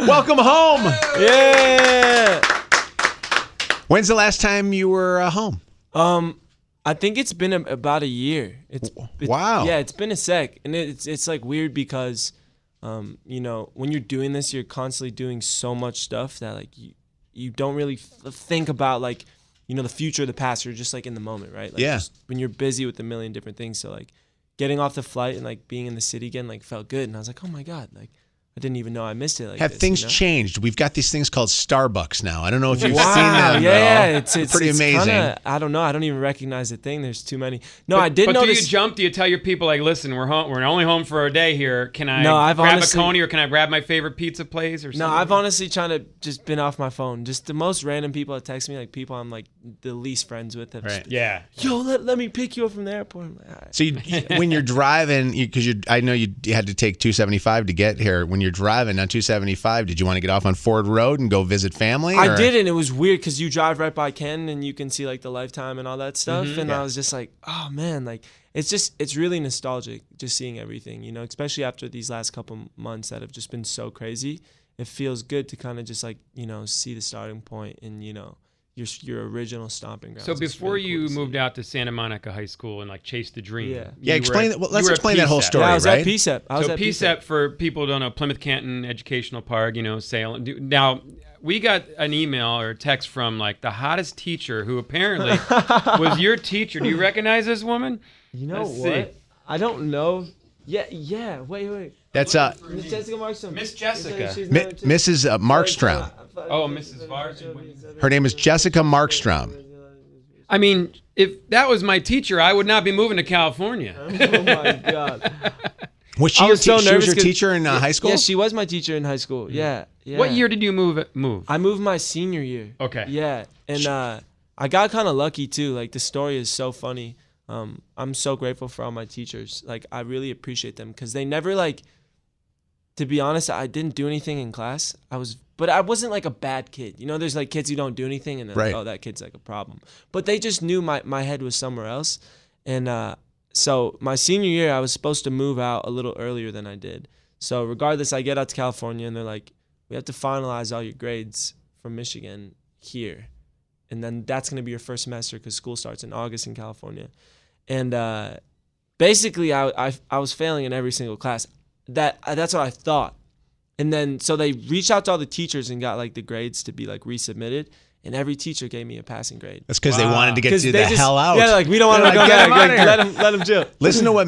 Welcome home. Yeah. When's the last time you were home? I think it's been about a year. Wow. Yeah, it's been a sec, and it's like weird because, you know, when you're doing this, you're constantly doing so much stuff that like you don't really think about like, you know, the future or the past. You're just like in the moment, right? Like, yeah. Just when you're busy with a million different things, so like getting off the flight and like being in the city again like felt good, and I was like, oh my God, like. I didn't even know I missed it. Like Have this, things you know? changed? We've got these things called Starbucks now. I don't know if you've Wow. seen them. Yeah, it's pretty amazing. Kinda, I don't know. I don't even recognize the thing. There's too many. No, I did notice. But do you jump? Do you tell your people like, listen, we're home. We're only home for a day here. Can I grab honestly, a Coney or can I grab my favorite pizza place or something? No, I've honestly trying to just been off my phone. Just the most random people that text me, like people I'm like the least friends with. Have right. Yeah. Yo, let me pick you up from the airport. I'm like, all right. So when you're driving, because I know you had to take 275 to get here. When you're driving on 275, did you want to get off on Ford Road and go visit family? I did, and it was weird because you drive right by Canton and you can see like the Lifetime and all that stuff. And I was just like, oh man, like it's really nostalgic just seeing everything, you know, especially after these last couple months that have just been so crazy. It feels good to kind of just like, you know, see the starting point and, you know, your original stomping ground. So before you moved out to Santa Monica High School and like chased the dream. Yeah, explain that. Well, let's explain that whole story, I was right? at PSEP. So PSEP, for people who don't know, Plymouth Canton Educational Park, you know, Salem. Now, we got an email or a text from like the hottest teacher who apparently was your teacher. Do you recognize this woman? You know what? I don't know. Yeah. Wait. That's Miss Jessica Markstrom. Miss Jessica. Mrs. Markstrom. Oh, Mrs. Markstrom. Her name is Jessica Markstrom. I mean, if that was my teacher, I would not be moving to California. Oh my God. Was she was your teacher in high school? Yeah, she was my teacher in high school. Yeah. What year did you move? I moved my senior year. Okay. Yeah, and I got kind of lucky too. Like the story is so funny. I'm so grateful for all my teachers. Like I really appreciate them because they never like. To be honest, I didn't do anything in class. But I wasn't like a bad kid. You know, there's like kids who don't do anything and they're like, oh, that kid's like a problem. But they just knew my head was somewhere else. And so my senior year, I was supposed to move out a little earlier than I did. So regardless, I get out to California and they're like, we have to finalize all your grades from Michigan here. And then that's going to be your first semester because school starts in August in California. And basically, I was failing in every single class. That's what I thought. And then so they reached out to all the teachers and got like the grades to be like resubmitted, and every teacher gave me a passing grade. That's because they wanted to get you the hell out. Yeah, like we don't want to go back. Like, let them chill. Listen to what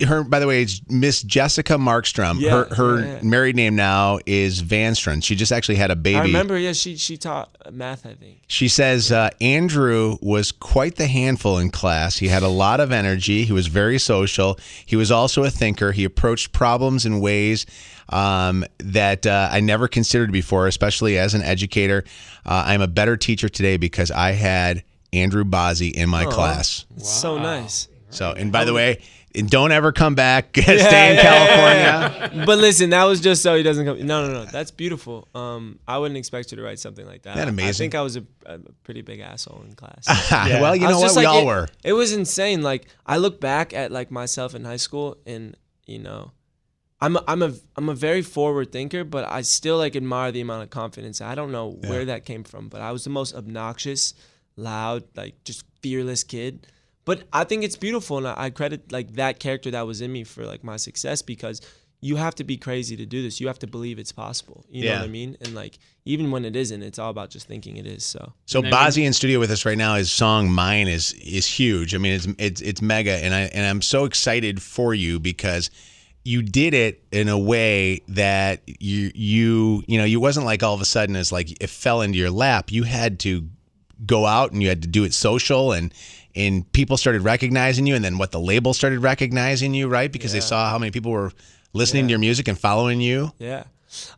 her, by the way, it's Miss Jessica Markstrom. Her married name now is Vanstrom. She just actually had a baby. I remember. Yeah, she taught math, I think. She says Andrew was quite the handful in class. He had a lot of energy. He was very social. He was also a thinker. He approached problems in ways that I never considered before, especially as an educator. I'm a better teacher today because I had Andrew Bazzi in my class. It's so nice. So, and by the way, don't ever come back. Stay in California. But listen, that was just so he doesn't come. No. That's beautiful. I wouldn't expect you to write something like that. Isn't that amazing? I think I was a pretty big asshole in class. Well, you know what? We all were. It was insane. Like I look back at like myself in high school, and you know, I'm a very forward thinker, but I still like admire the amount of confidence. I don't know where that came from, but I was the most obnoxious, loud, like just fearless kid. But I think it's beautiful, and I credit like that character that was in me for like my success, because you have to be crazy to do this. You have to believe it's possible. You know what I mean? And like even when it isn't, it's all about just thinking it is. So Bazzi in studio with us right now. His song "Mine" is huge. I mean, it's mega, and I'm so excited for you because you did it in a way that you wasn't like all of a sudden as like it fell into your lap. You had to go out and you had to do it social, and people started recognizing you, and then the label started recognizing you, right? Because they saw how many people were listening to your music and following you. Yeah.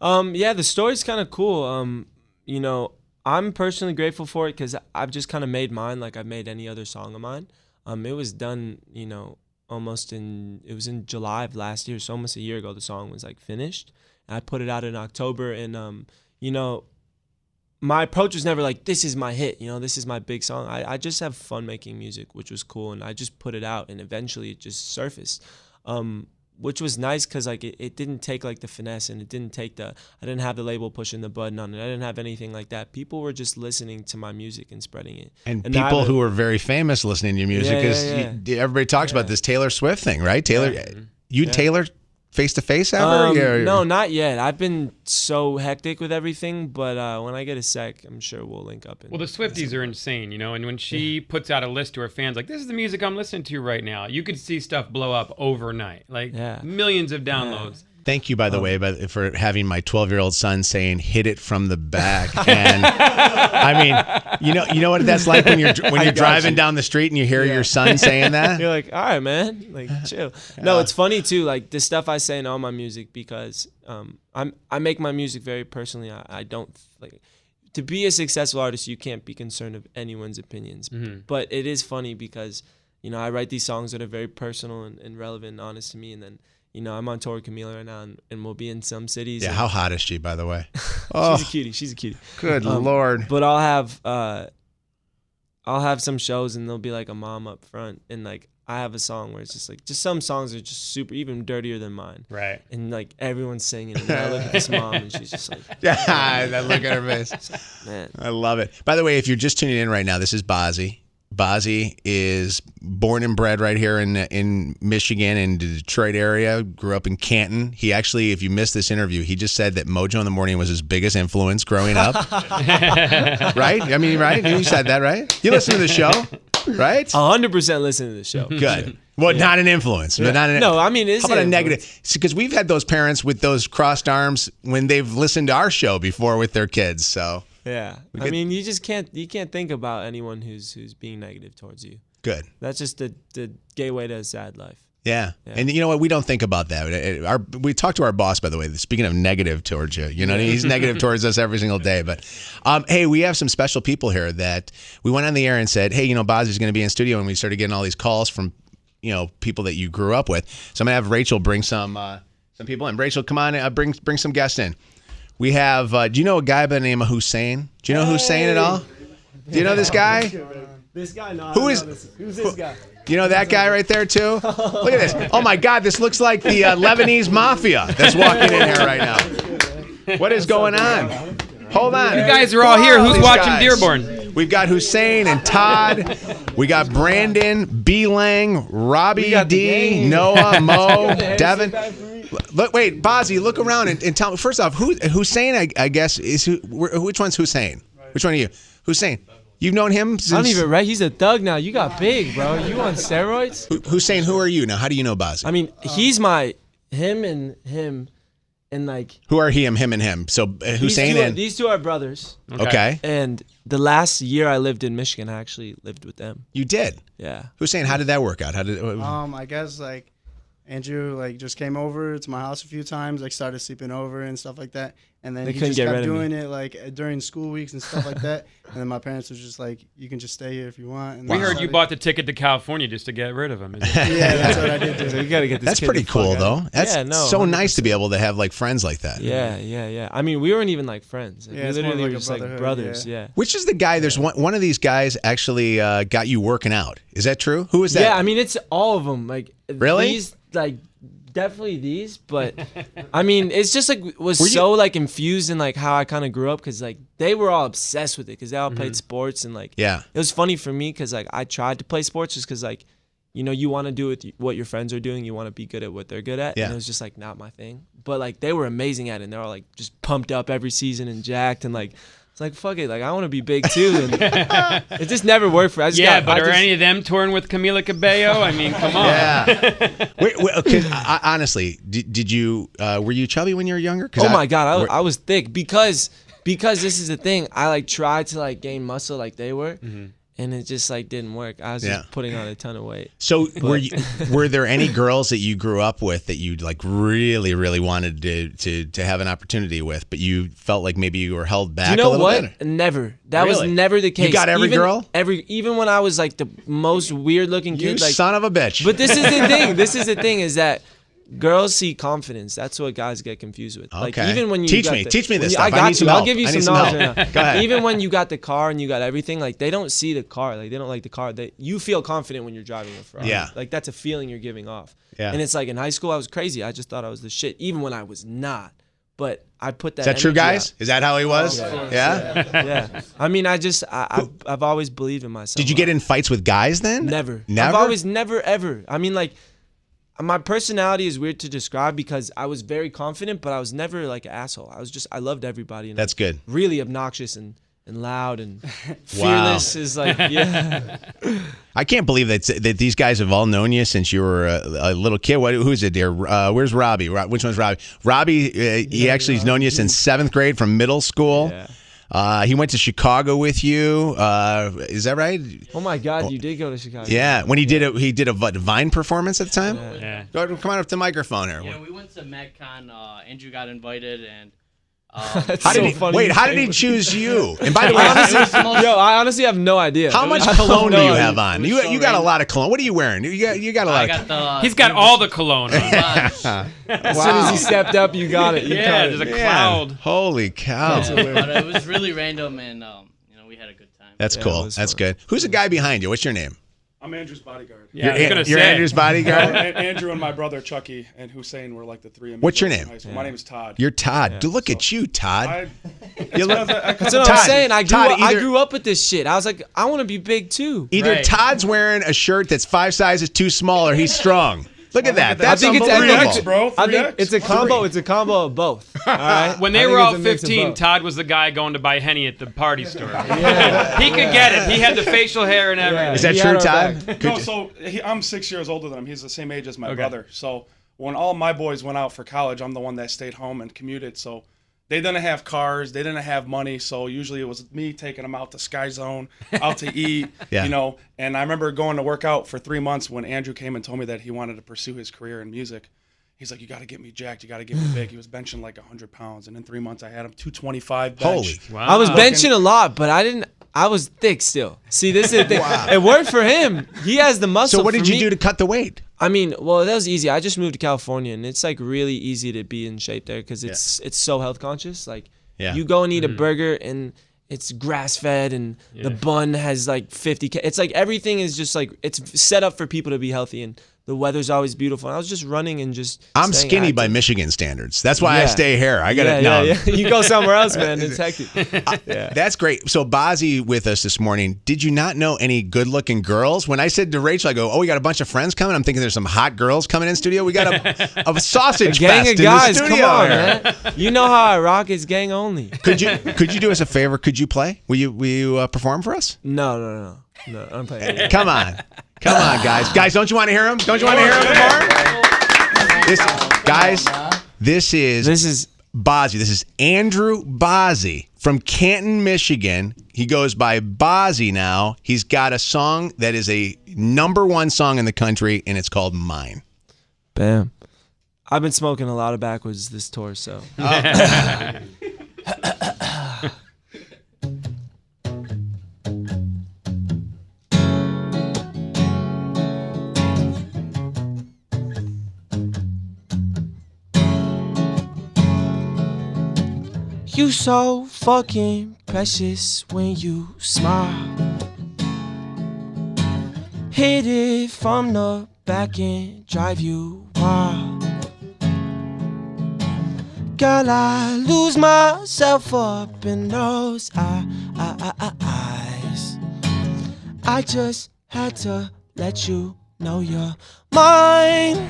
The story's kind of cool. You know, I'm personally grateful for it because I've just kind of made mine like I've made any other song of mine. It was done, you know, it was in July of last year, so almost a year ago the song was like finished. And I put it out in October, and you know, my approach was never like, this is my hit, you know, this is my big song. I just have fun making music, which was cool, and I just put it out, and eventually it just surfaced. which was nice because like it didn't take like the finesse, and it didn't take I didn't have the label pushing the button on it. I didn't have anything like that. People were just listening to my music and spreading it. And people who were very famous listening to your music, because everybody talks about this Taylor Swift thing, right? Taylor, Taylor face-to-face ever? No, not yet. I've been so hectic with everything, but when I get a sec, I'm sure we'll link up. Well, the Swifties are insane, and when she puts out a list to her fans, like, this is the music I'm listening to right now, you could see stuff blow up overnight, like millions of downloads. Thank you, by the way, for having my 12-year-old son saying "hit it from the back." And I mean, you know what that's like when you're driving down the street and you hear your son saying that. You're like, all right, man, like chill. No, it's funny too, like the stuff I say in all my music, because I make my music very personally. I don't like to be a successful artist. You can't be concerned of anyone's opinions. Mm-hmm. But it is funny because I write these songs that are very personal and relevant and honest to me, and then. I'm on tour with Camila right now, and we'll be in some cities. Yeah, how hot is she, by the way? She's a cutie. Good Lord. But I'll have some shows, and there'll be like a mom up front, and like I have a song where it's just like, some songs are just super, even dirtier than mine. Right. And like everyone's singing, and I look at this mom, and she's just like, that look at her face. Man, I love it. By the way, if you're just tuning in right now, this is Bazzi. Bazzi is born and bred right here in Michigan, in the Detroit area. Grew up in Canton. He actually, if you missed this interview, he just said that Mojo in the Morning was his biggest influence growing up. Right? I mean, right? You said that, right? You listen to the show, right? 100% listen to the show. Good. Well, not an influence. But not no, I mean, it's how about a negative? Because we've had those parents with those crossed arms when they've listened to our show before with their kids, so... Yeah, I mean, you can't think about anyone who's being negative towards you. Good. That's just the gateway to a sad life. Yeah. And you know what? We don't think about that. We talked to our boss, by the way. Speaking of negative towards you, he's negative towards us every single day. But hey, we have some special people here that we went on the air and said, hey, Bazzi's going to be in studio, and we started getting all these calls from people that you grew up with. So I'm going to have Rachel bring some people in. Rachel, come on, bring some guests in. We have, do you know a guy by the name of Hussein? Do you know Hussein at all? Do you know this guy? This guy? No, who's this guy? You know that guy right there, too? Look at this. Oh, my God, this looks like the Lebanese mafia that's walking in here right now. What is going on? Hold on. You guys are all here. Who's watching Dearborn? We've got Hussein and Todd. We got Brandon, B. Lang, Robbie D, Noah, Mo, Devin. Look, wait, Bazzi, look around and tell me. First off, Hussein, I guess, is which one's Hussein? Which one are you? Hussein. You've known him since... I don't even, right? He's a thug now. You got big, bro. You on steroids? Hussein, who are you now? How do you know Bazzi? I mean, he's him and like... Who are him and him? So Hussein and... These two are brothers. Okay. And the last year I lived in Michigan, I actually lived with them. You did? Yeah. Hussein, how did that work out? I guess like... Andrew just came over to my house a few times, started sleeping over and stuff like that, and then he just kept doing it during school weeks and stuff like that. And then my parents were just like, "You can just stay here if you want." And we heard you bought the ticket to California just to get rid of him. Yeah, that's what I did do. So you got to get this. That's pretty cool, though. That's so 100%. Nice to be able to have friends like that. Yeah. I mean, we weren't even friends. We literally were just brothers. Yeah. Which is the guy? There's one of these guys actually got you working out. Is that true? Who is that? Yeah, I mean, it's all of them. Really? These, definitely these, but I mean, it's just so infused in how I kind of grew up, because they were all obsessed with it because they all played sports, and it was funny for me because I tried to play sports just because you want to do what your friends are doing, you want to be good at what they're good at, and it was just not my thing. But they were amazing at it, and they're all just pumped up every season and jacked, and it's fuck it, I want to be big too, and it just never worked for me. Are any of them touring with Camila Cabello? I mean, come on. Yeah. wait, okay, honestly, did you were you chubby when you were younger? Oh my God, I was thick because this is the thing. I tried to gain muscle like they were. Mm-hmm. And it just didn't work. I was just putting on a ton of weight. So were there any girls that you grew up with that you really, really wanted to have an opportunity with, but you felt like maybe you were held back a little bit? You know what? Never. That was never the case. You got every girl? Even when I was the most weird looking kid. You son of a bitch. But this is the thing. Is that girls see confidence. That's what guys get confused with. Okay. Like even when you teach me this stuff. I need some help. I'll give you I need some knowledge help. right now. Go ahead. Even when you got the car and you got everything, like they don't see the car. Like they don't like the car. You feel confident when you're driving a Ferrari. Yeah. Like that's a feeling you're giving off. Yeah. And it's like in high school I was crazy. I just thought I was the shit, even when I was not. But I put that. Is that true, energy guys? out. Is that how he was? Yeah. Yeah. I mean, I've always believed in myself. Did you get in fights with guys then? Never. Never. I've always never ever. I mean, like, my personality is weird to describe because I was very confident, but I was never like an asshole. I loved everybody. And That's good. Really obnoxious and loud and fearless is like, yeah. I can't believe that these guys have all known you since you were a little kid. Who's it, dear? Where's Robbie? Which one's Robbie? Robbie, he actually has known you since 7th grade from middle school. Yeah. He went to Chicago with you. Is that right? Oh my God, you did go to Chicago. Yeah, when he did a Vine performance at the time. Yeah. Go ahead, come on up to the microphone here. Yeah, we went to MadCon. Andrew got invited, and That's How so did he, funny. wait, how did he choose you? And by the way, I honestly have no idea. how much cologne do you have on? You got a lot of cologne. What are you wearing? You got a lot of. He's got all the cologne on. As soon as he stepped up, you got it. You Yeah, caught there's it. a cloud. Holy cow. but it was really random, and we had a good time. That's Yeah, cool. it was That's fun. good. Who's the guy behind you? What's your name? I'm Andrew's bodyguard. Yeah, I was gonna You're say. Andrew's bodyguard? Andrew and my brother Chucky and Hussein were like the three. What's your in name? high school. My name is Todd. You're Todd. Dude, look at you, Todd. You look, That's what I'm Todd, saying. I Todd, grew up with this shit. I was like, I want to be big too. either Right. Todd's wearing a shirt that's 5 sizes too small or he's strong. Look at that. That's I think it's unbelievable. 3X, bro. I think 3X. it's a combo. It's a combo of both. All right. When they I were think all it's a mix of 15, both. Todd was the guy going to buy Henny at the party store. He could get it. He had the facial hair and everything. Is that He true, had our Todd? back. No, so I'm 6 years older than him. He's the same age as my brother. So when all my boys went out for college, I'm the one that stayed home and commuted. So they didn't have cars. They didn't have money. So usually it was me taking them out to Sky Zone, out to eat, Yeah. And I remember going to work out for 3 months when Andrew came and told me that he wanted to pursue his career in music. He's like, you got to get me jacked. You got to get me big. He was benching like 100 pounds. And in 3 months, I had him 225 bench. Holy. Wow. I was benching a lot, but I was thick still. See, this is the thing. It worked for him. He has the muscle. So what did for you me. do to cut the weight? I mean, well, that was easy. I just moved to California, and it's like really easy to be in shape there because it's so health conscious. Like you go and eat a burger, and it's grass fed, and the bun has like 50. It's like everything is just like it's set up for people to be healthy, and the weather's always beautiful. And I was just running and just. I'm staying skinny by active. Michigan standards. That's why I Yeah. stay here. I got to Yeah. You go somewhere else, man. It's hectic. That's great. So Bazzi with us this morning. Did you not know any good-looking girls? When I said to Rachel, I go, "Oh, we got a bunch of friends coming." I'm thinking there's some hot girls coming in studio. We got a sausage Gang fest of in guys, the come studio on, here. man. You know how I rock. It's gang only. Could you do us a favor? Could you play? Will you perform for us? No. I'm playing. Come on, guys. Guys, don't you want to hear him? Don't you want to hear him more? This is Bazzi. This is Andrew Bazzi from Canton, Michigan. He goes by Bazzi now. He's got a song that is a #1 song in the country, and it's called Mine. Bam. I've been smoking a lot of backwoods this tour, so. You so fucking precious when you smile. Hit it from the back and drive you wild. Girl, I lose myself up in those eyes. I just had to let you know you're mine.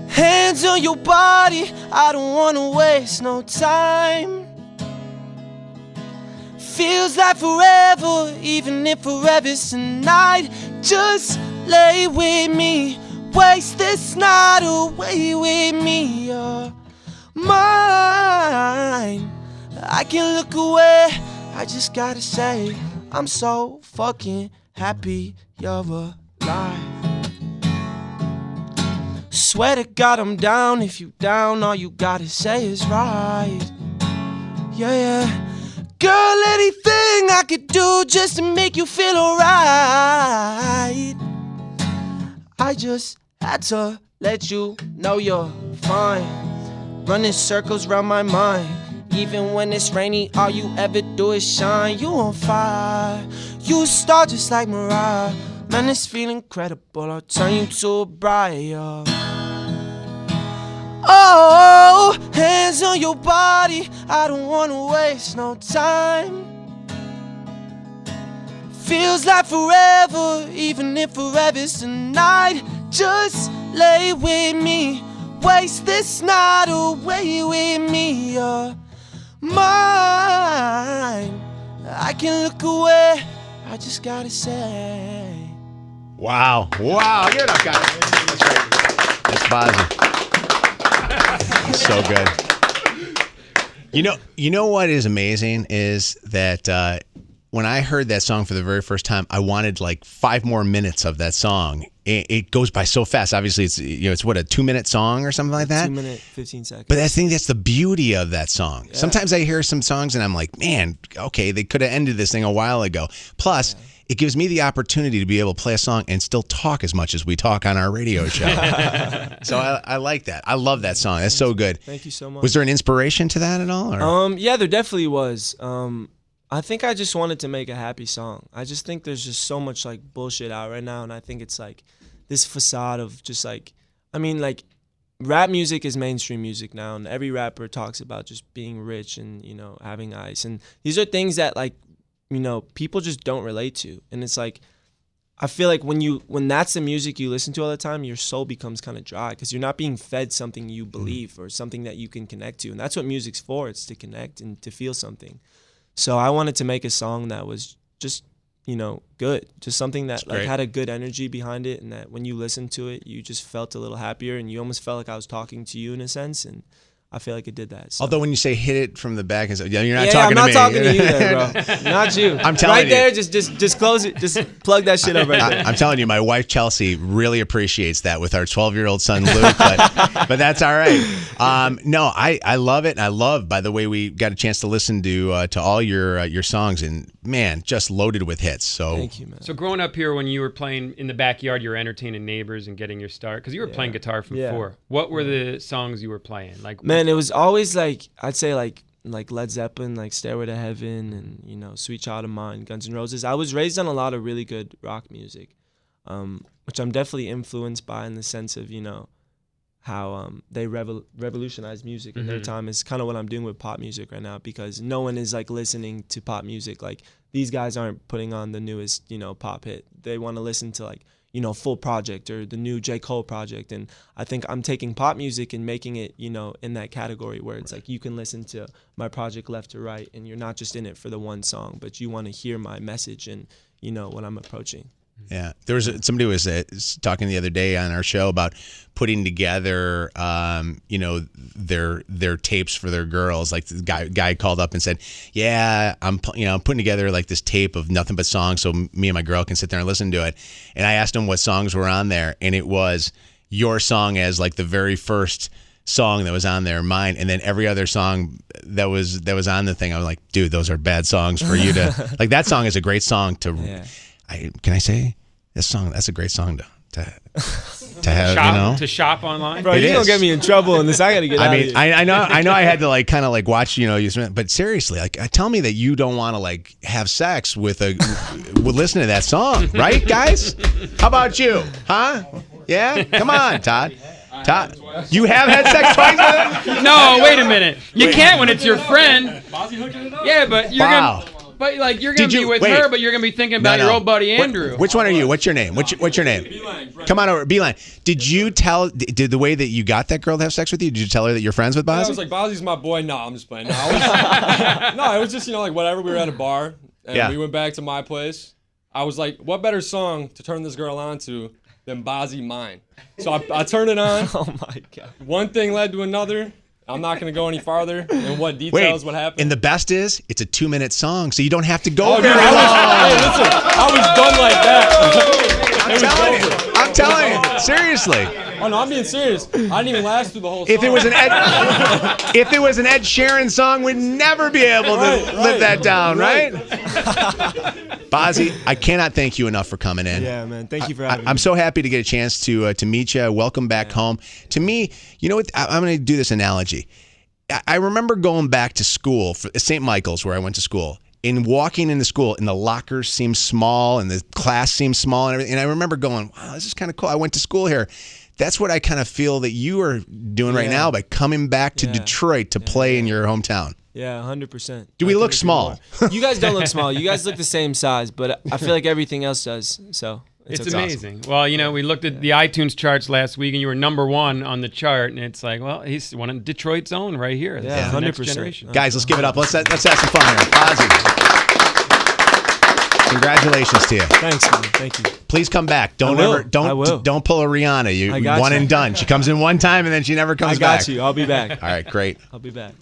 Hands on your body, I don't wanna waste no time. Feels like forever, even if forever's tonight. Just lay with me, waste this night away with me. You're mine. I can look away, I just gotta say, I'm so fucking happy you're alive. Swear to God I'm down. If you down, all you gotta say is right. Yeah. Girl, anything I could do just to make you feel alright. I just had to let you know you're fine. Running circles round my mind. Even when it's rainy, all you ever do is shine. You on fire, you a star just like Mariah. Man, this feel incredible, I'll turn you to a bride. Oh, hands on your body, I don't wanna waste no time. Feels like forever, even if forever's tonight. Just lay with me, waste this night away with me. You're mine, I can look away, I just gotta say. Wow. Wow. Give it up, guys. That's right. That's Bazzi. He's so good. You know what is amazing is that when I heard that song for the very first time, I wanted like 5 more minutes of that song. It goes by so fast. Obviously, it's what, a 2-minute song or something like that. 2 minute, 15 seconds. But I think that's the beauty of that song. Yeah. Sometimes I hear some songs and I'm like, man, okay, they could have ended this thing a while ago. Plus, it gives me the opportunity to be able to play a song and still talk as much as we talk on our radio show. So I like that. I love that song. That's so good. Thank you so much. Was there an inspiration to that at all? Or? Yeah, there definitely was. I think I just wanted to make a happy song. I just think there's just so much like bullshit out right now, and I think it's like this facade of just like, I mean, like rap music is mainstream music now, and every rapper talks about just being rich and, you know, having ice, and these are things that like, you know, people just don't relate to. And it's like, I feel like when that's the music you listen to all the time, your soul becomes kind of dry because you're not being fed something you believe or something that you can connect to. And that's what music's for. It's to connect and to feel something. So I wanted to make a song that was just, you know, good. Just something that like had a good energy behind it, and that when you listened to it, you just felt a little happier and you almost felt like I was talking to you in a sense. And I feel like it did that. So. Although when you say hit it from the back, and you're not talking to me. I'm not talking to you there, bro. Not you. I'm telling you. Right there, just close it. Just plug that shit up right there. I'm telling you, my wife Chelsea really appreciates that with our 12-year-old son Luke, but that's all right. No, I love it. And I love, by the way, we got a chance to listen to all your songs, and man, just loaded with hits. So thank you, man. So growing up here, when you were playing in the backyard, you were entertaining neighbors and getting your start because you were playing guitar from 4. What were the songs you were playing? Like, man, it was always like, I'd say like Led Zeppelin, like Stairway to Heaven, and, you know, Sweet Child of Mine, Guns N' Roses. I was raised on a lot of really good rock music, which I'm definitely influenced by in the sense of, you know, how they revolutionized music in their time. Is kind of what I'm doing with pop music right now, because no one is like listening to pop music. Like, these guys aren't putting on the newest, you know, pop hit. They want to listen to like, you know, Full Project or the new J. Cole project. And I think I'm taking pop music and making it, you know, in that category where it's like you can listen to my project left to right, and you're not just in it for the one song, but you want to hear my message and, you know, what I'm approaching. Yeah, there was somebody was talking the other day on our show about putting together, you know, their tapes for their girls. Like the guy called up and said, "Yeah, I'm putting together like this tape of nothing but songs, so me and my girl can sit there and listen to it." And I asked him what songs were on there, and it was your song as like the very first song that was on there, mine, and then every other song that was on the thing. I was like, "Dude, those are bad songs for you to like." That song is a great song to. Yeah. Can I say this song? That's a great song to have, shop, you know, to shop online. Bro, you're gonna get me in trouble in this. I gotta get out of here. I know. I had to like kind of like watch, you know, but seriously, like, tell me that you don't want to like have sex with listening to that song, right, guys? How about you? Huh? Yeah. Come on, Todd. Todd, you have had sex twice with him? No, wait a minute. You can't when it's your friend. Yeah, but you're gonna. But like you're gonna be with her, but you're gonna be thinking about your old buddy Andrew. Which one are you? What's your name? What's your name? Beeline. Come on over, Beeline. Did the way that you got that girl to have sex with you? Did you tell her that you're friends with Bazzi? I was like, Bazzi's my boy. No, I'm just playing. No, it was just, you know, like whatever. We were at a bar and we went back to my place. I was like, what better song to turn this girl on to than Bazzi Mine? So I turned it on. Oh my God. One thing led to another. I'm not going to go any farther in what details what happened. And the best is, it's a 2-minute song, so you don't have to go very long. Hey, listen, I was done like that. I'm telling you, seriously. Oh no, I'm being serious. I didn't even last through the whole song. If it was an Ed Sheeran song, we'd never be able to live that down, right? Bazzi, I cannot thank you enough for coming in. Yeah, man. Thank you for having me. I'm so happy to get a chance to meet you. Welcome back home. To me, you know what? I'm going to do this analogy. I remember going back to school, for St. Michael's, where I went to school, and walking into school, and the lockers seemed small, and the class seemed small, and everything. And I remember going, wow, this is kind of cool. I went to school here. That's what I kind of feel that you are doing right now by coming back to Detroit to play in your hometown. Yeah, 100%. Do we look small? You guys don't look small. You guys look the same size, but I feel like everything else does. So it's amazing. Awesome. Well, you know, we looked at the iTunes charts last week, and you were #1 on the chart, and it's like, well, he's one of Detroit's own right here. This is the next 100%. generation. Guys, let's give it up. Let's have some fun here. Bazzi. Congratulations to you. Thanks, man. Thank you. Please come back. Don't pull a Rihanna. You one and done. She comes in one time and then she never comes back. I got you. I'll be back. All right, great. I'll be back.